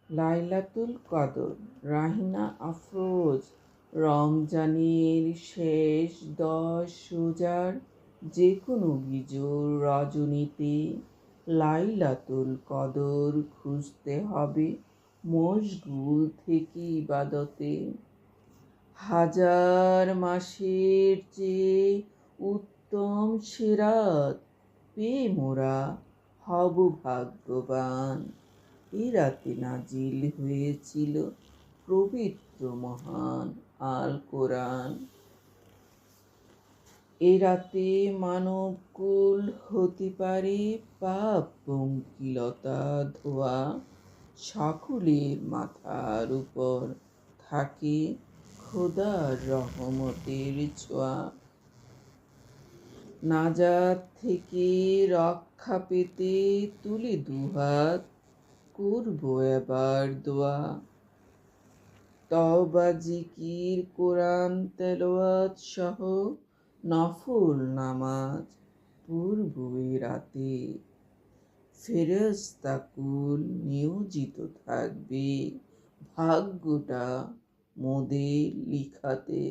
লাইলাতুল কদর, রাহিনা আফরোজ। রমজানের শেষ 10 রোজার যে কোনো বিজোর রজনীতে লাইলাতুল কদর খুঁজতে হবে মশগুল থেকে ইবাদতে। হাজার মাসের চেয়ে উত্তম সেরাত পেয়ে মোরা হব ভাগ্যবান। এ রাতে নাজিল হয়েছিল পবিত্র মহান আল কোরআন। এ রাতে মানবকুল হতে পারে পাপ পঙ্কিলতা ধোয়া, সকলের মাথার উপর থাকে খোদার রহমতের ছোঁয়া। নাজাত থেকে রক্ষা পেতে তুলে দুহাত করবো এবার দোয়া। তওবা জিকির কোরআন তেলাওয়াত সহ নফল নামাজ পড়বো এ রাতে। ফেরেশতাকুল নিয়োজিত থাকবে ভাগ্যটা মোদের লিখাতে।